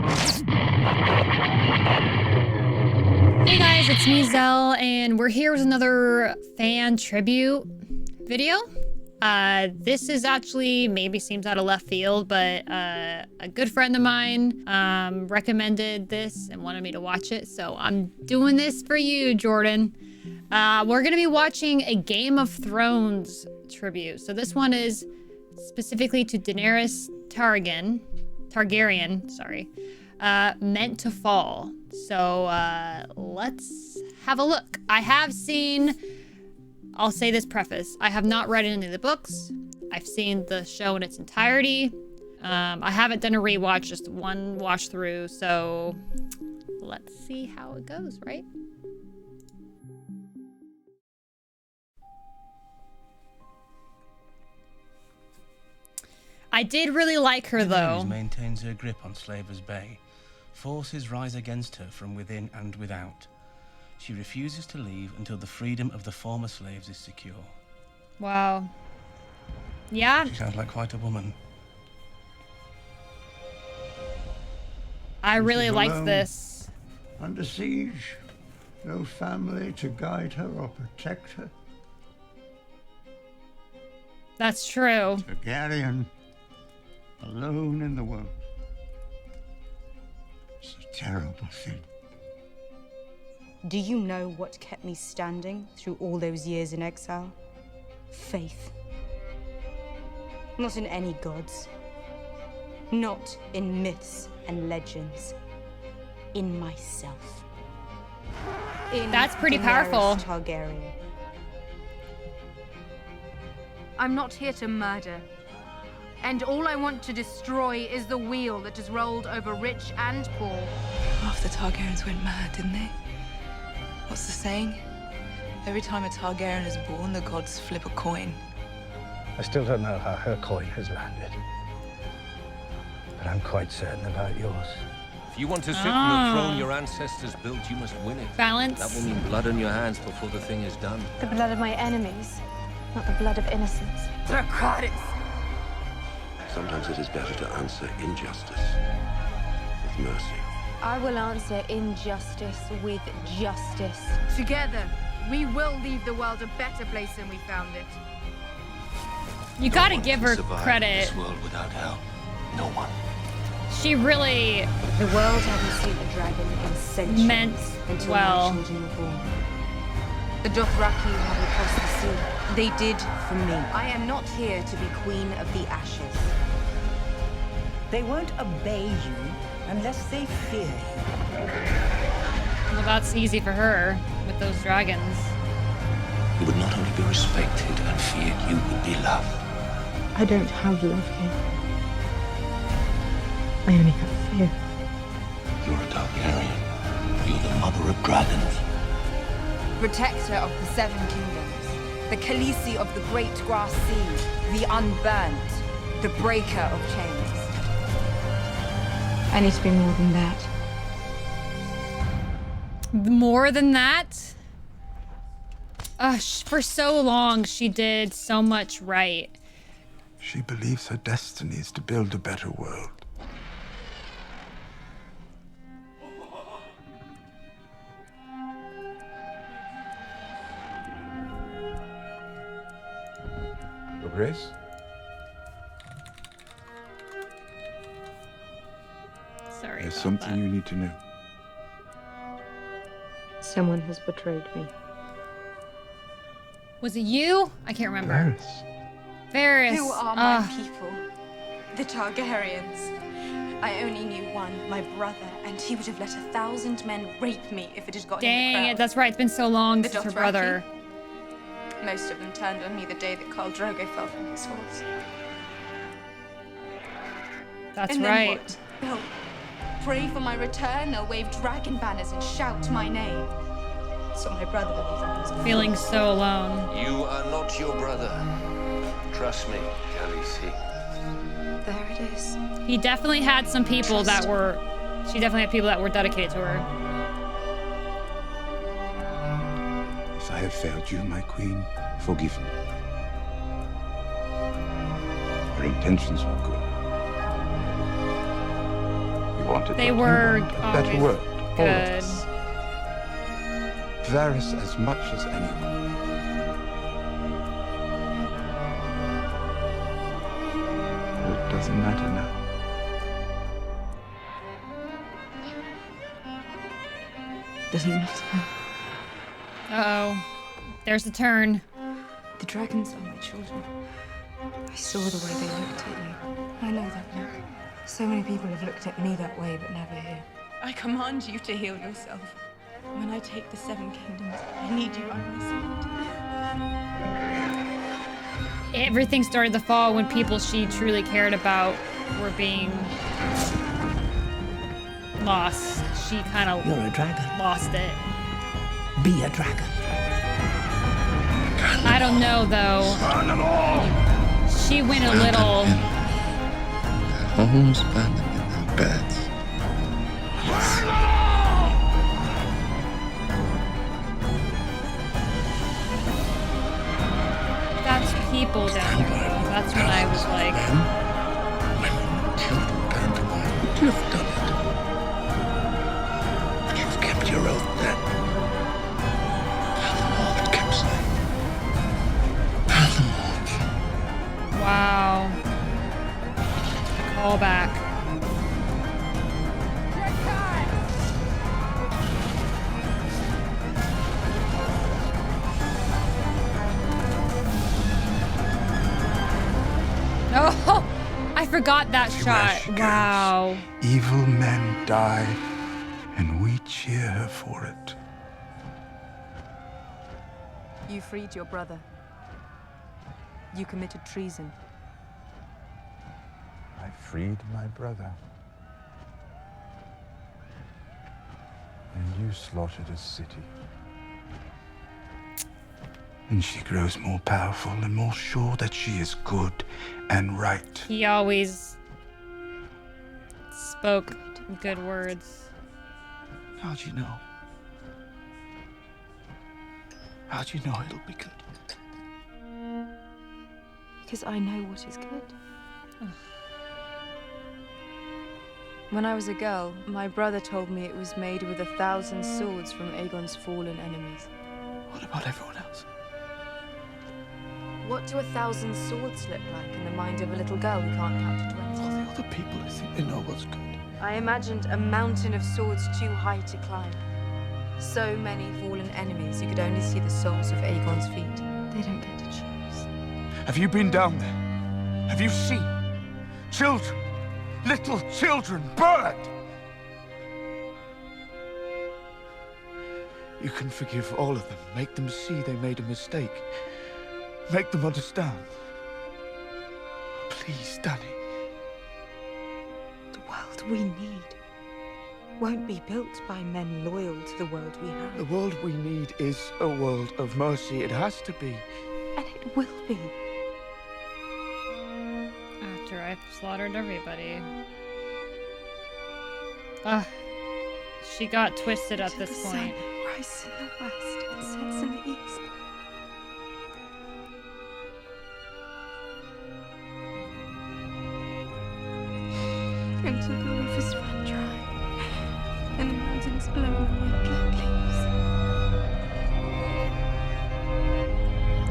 Hey guys, it's me, Zell, and we're here with another fan tribute video. This is actually maybe seems out of left field, but a good friend of mine recommended this and wanted me to watch it, so I'm doing this for you, Jordan. We're gonna be watching a Game of Thrones tribute. So this one is specifically to Daenerys Targaryen, sorry, meant to fall. So let's have a look. I have seen, I'll say this preface, I have not read any of the books. I've seen the show in its entirety. I haven't done a rewatch, just one watch through. So let's see how it goes, right? I did really like her though. Daenerys maintains her grip on Slaver's Bay. Forces rise against her from within and without. She refuses to leave until the freedom of the former slaves is secure. Wow. Yeah. She sounds like quite a woman. I really liked alone, this. Under siege, no family to guide her or protect her. That's true. Targaryen, alone in the world. It's a terrible thing. Do you know what kept me standing through all those years in exile? Faith. Not in any gods. Not in myths and legends. In myself. In That's pretty Daenerys powerful. Targaryen. I'm not here to murder. And all I want to destroy is the wheel that has rolled over rich and poor. Half the Targaryens went mad, didn't they? What's the saying? Every time a Targaryen is born, the gods flip a coin. I still don't know how her coin has landed. But I'm quite certain about yours. If you want to sit on the throne your ancestors built, you must win it. Balance. That will mean blood on your hands before the thing is done. The blood of my enemies, not the blood of innocents. Dracarys! Sometimes it is better to answer injustice with mercy. I will answer injustice with justice. Together, we will leave the world a better place than we found it. You gotta give her credit. This world without hell. No one. She really The world hadn't seen a dragon in centuries meant until well. my children were born. The Dothraki have crossed the sea. They did for me. I am not here to be queen of the ashes. They won't obey you unless they fear you. Well, that's easy for her with those dragons. You would not only be respected and feared, you would be loved. I don't have love here. I only have fear. You're a Targaryen. You're the mother of dragons. Protector of the Seven Kingdoms. The Khaleesi of the Great Grass Sea. The Unburnt. The Breaker of Chains. I need to be more than that. More than that? For so long, she did so much right. She believes her destiny is to build a better world. Your Grace? Sorry There's about something that. you need to know. Someone has betrayed me. Was it you? I can't remember. Varys. Varys. Who are my people? The Targaryens. I only knew one, my brother, and he would have let 1,000 men rape me if it had gotten in the Dang crowd. it, that's right. It's been so long The since her Dothraki? brother. Most of them turned on me the day that Khal Drogo fell from his horse. That's And then right. what? They'll pray for my return, they'll wave dragon banners and shout my name. So my brother was Feeling so alone. You are not your brother. Trust me, Khaleesi. There it is. He definitely had some people that were... She definitely had people that were dedicated to her. If I have failed you, my queen, forgive me. Our intentions were good. We wanted They what you were want. A better world. All of good. us. Varys as much as anyone. It doesn't matter now. Doesn't matter. Uh-oh. There's the turn. The dragons are my children. I saw the way they looked at you. I know that now. So many people have looked at me that way, but never here. I command you to heal yourself. When I take the 7 kingdoms, I need you by my side. Everything started to fall when people she truly cared about were being lost. She kind of You're a dragon. lost it. Be a dragon. I don't know though. She went a little. Homes burn them in their beds. That's people down there. That's when I was like. Women, children burned alive. Would you have done it? Would you have kept your oath then? Palamort, Gaxelle. Palamort. Wow. Call back. Oh, I forgot that shot. Wow. Evil men die, and we cheer her for it. You freed your brother. You committed treason. I freed my brother. And you slaughtered a city. And she grows more powerful and more sure that she is good and right. He always spoke good words. How'd you know? How'd you know it'll be good? Because I know what is good. When I was a girl, my brother told me it was made with 1,000 swords from Aegon's fallen enemies. What about everyone else? What do 1,000 swords look like in the mind of a little girl who can't count to 20? All the other people who think they know what's good. I imagined a mountain of swords too high to climb. So many fallen enemies, you could only see the soles of Aegon's feet. They don't get to choose. Have you been down there? Have you seen children, little children burned? You can forgive all of them. Make them see they made a mistake. Make them understand. Please, Danny. The world we need won't be built by men loyal to the world we have. The world we need is a world of mercy. It has to be. And it will be. After I've slaughtered everybody. She got twisted at this point. The sun rises in the west and sets in the east. Until the rivers run dry and the mountains blow away like leaves.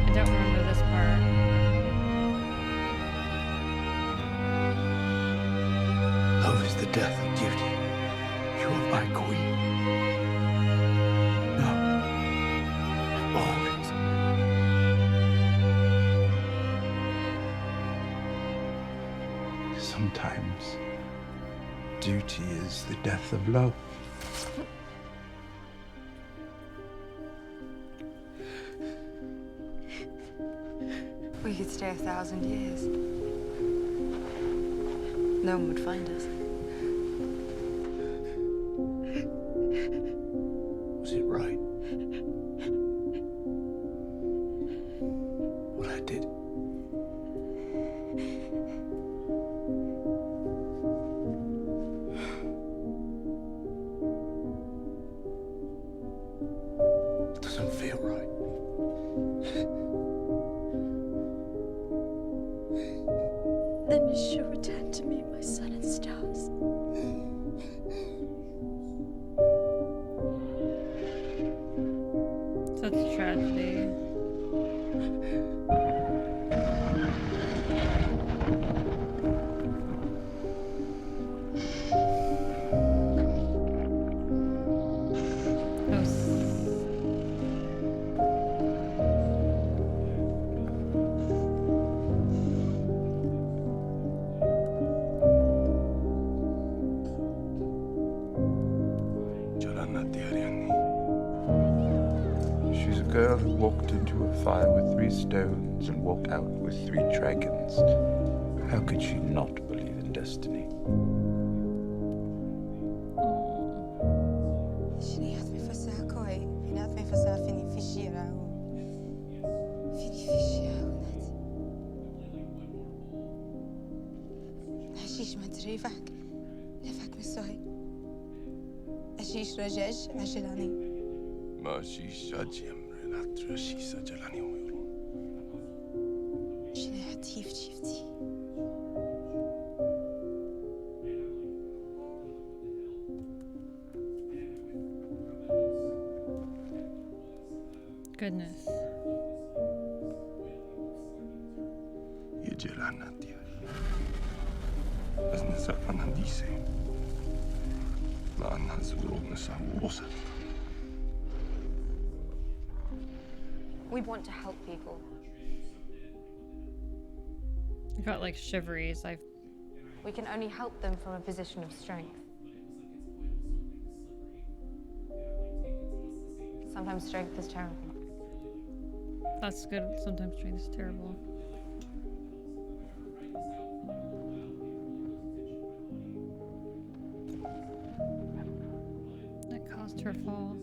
I don't remember this part. Love is the death of duty. You are my queen. No. Always. Sometimes duty is the death of love. We could stay 1,000 years. No one would find us. Was it right? What I did? It doesn't feel right. Then you shall return to me, my sun and stars. That's tragedy. She's a girl who walked into a fire with 3 stones and walked out with 3 dragons. How could she not believe in destiny? Goodness. We want to help people. I got like shiveries. We can only help them from a position of strength. Sometimes strength is terrible. That's good. Sometimes strength is terrible. That caused her fall.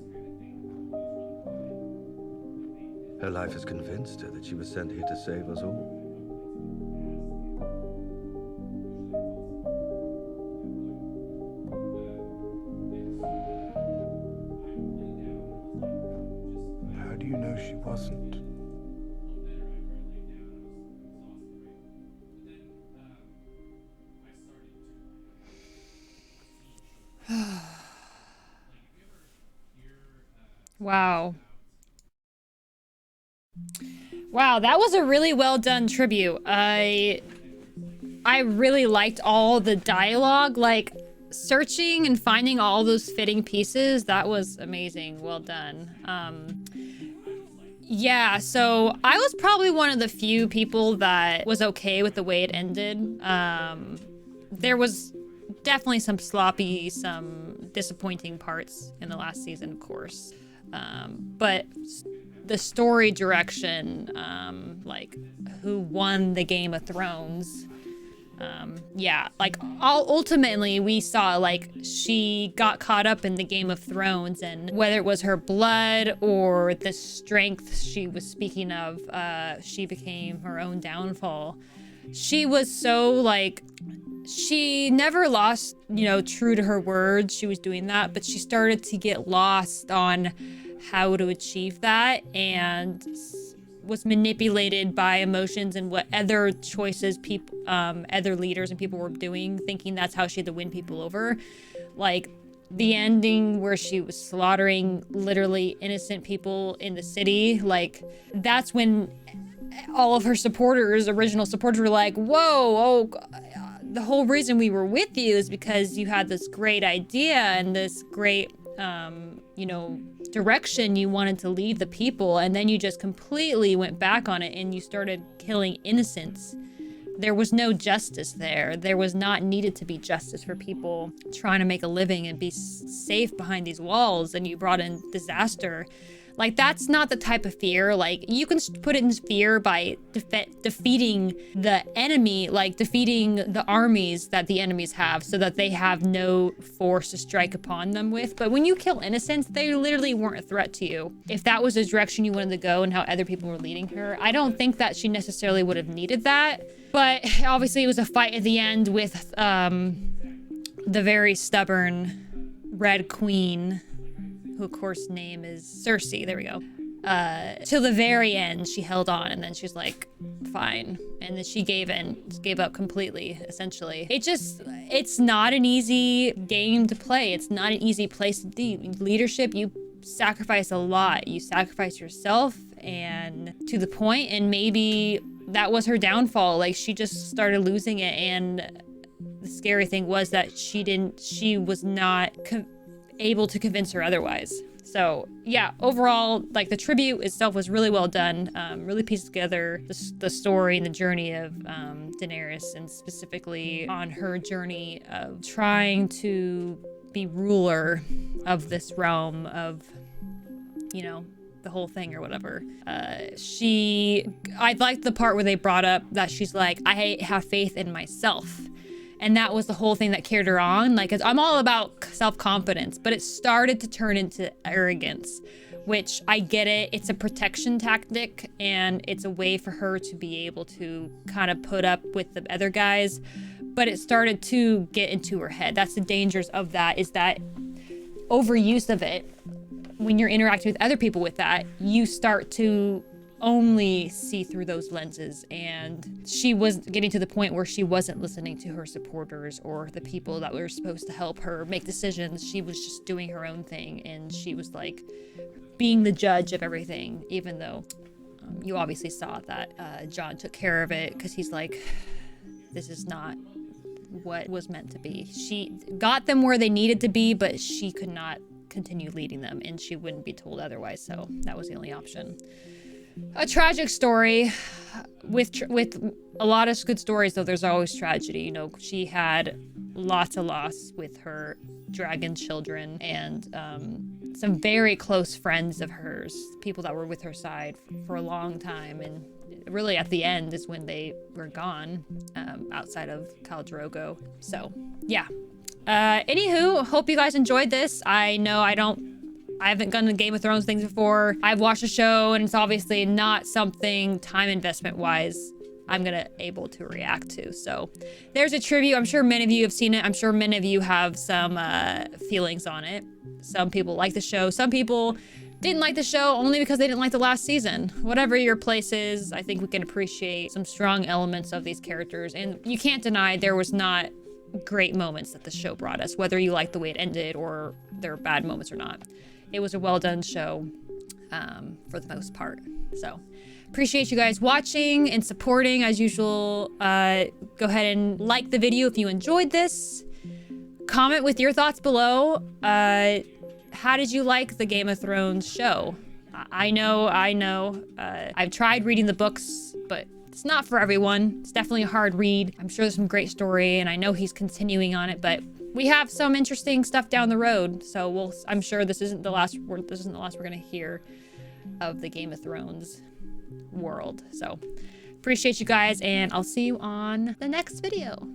Her life has convinced her that she was sent here to save us all. How do you know she wasn't? Wow. Wow, that was a really well done tribute. I really liked all the dialogue, like searching and finding all those fitting pieces. That was amazing. Well done. Yeah, so I was probably one of the few people that was okay with the way it ended. There was definitely some sloppy, some disappointing parts in the last season, of course. But the story direction, like who won the Game of Thrones, yeah, like ultimately we saw like she got caught up in the Game of Thrones, and whether it was her blood or the strength she was speaking of, she became her own downfall. She was so like, she never lost, you know, true to her words. She was doing that, but she started to get lost on how to achieve that and was manipulated by emotions and what other choices people, other leaders and people were doing, thinking that's how she had to win people over. Like the ending where she was slaughtering literally innocent people in the city, like that's when all of her supporters, original supporters, were like, whoa, the whole reason we were with you is because you had this great idea and this great, you know, direction you wanted to lead the people, and then you just completely went back on it and you started killing innocents. There was no justice there. There was not needed to be justice for people trying to make a living and be safe behind these walls, and you brought in disaster. Like, that's not the type of fear. Like, you can put it in fear by defeating the enemy, like defeating the armies that the enemies have so that they have no force to strike upon them with. But when you kill innocents, they literally weren't a threat to you. If that was the direction you wanted to go and how other people were leading her, I don't think that she necessarily would have needed that. But obviously it was a fight at the end with the very stubborn Red Queen, who of course name is Cersei, there we go. Till the very end, she held on, and then she's like, fine. And then she gave up completely, essentially. It's not an easy game to play. It's not an easy place to be. Leadership, you sacrifice a lot. You sacrifice yourself, and to the point, and maybe that was her downfall. Like, she just started losing it, and the scary thing was that she was not able to convince her otherwise. So yeah, overall, like, the tribute itself was really well done. Really pieced together the story and the journey of Daenerys, and specifically on her journey of trying to be ruler of this realm of, you know, the whole thing or whatever. I liked the part where they brought up that she's like, I have faith in myself. And that was the whole thing that carried her on. Like, I'm all about self-confidence, but it started to turn into arrogance, which I get it. It's a protection tactic, and it's a way for her to be able to kind of put up with the other guys. But it started to get into her head. That's the dangers of that, is that overuse of it. When you're interacting with other people with that, you start to only see through those lenses, and she was getting to the point where she wasn't listening to her supporters or the people that were supposed to help her make decisions. She was just doing her own thing, and she was like being the judge of everything, even though you obviously saw that Jon took care of it, because he's like, this is not what was meant to be. She got them where they needed to be, but she could not continue leading them, and she wouldn't be told otherwise, so that was the only option. A tragic story. With a lot of good stories, though, there's always tragedy. You know, she had lots of loss with her dragon children, and some very close friends of hers, people that were with her side for a long time, and really at the end is when they were gone, outside of Khal Drogo. So yeah, anywho, hope you guys enjoyed this. I know I haven't done the Game of Thrones things before. I've watched the show, and it's obviously not something time investment wise I'm gonna able to react to. So there's a tribute. I'm sure many of you have seen it. I'm sure many of you have some feelings on it. Some people like the show. Some people didn't like the show only because they didn't like the last season. Whatever your place is, I think we can appreciate some strong elements of these characters. And you can't deny there was not great moments that the show brought us, whether you like the way it ended or there are bad moments or not. It was a well done show for the most part. So appreciate you guys watching and supporting as usual. Go ahead and like the video if you enjoyed this. Comment with your thoughts below. How did you like the Game of Thrones show? I know. I've tried reading the books, but it's not for everyone. It's definitely a hard read. I'm sure there's some great story, and I know he's continuing on it, but we have some interesting stuff down the road. So I'm sure this isn't the last we're gonna hear of the Game of Thrones world. So appreciate you guys, and I'll see you on the next video.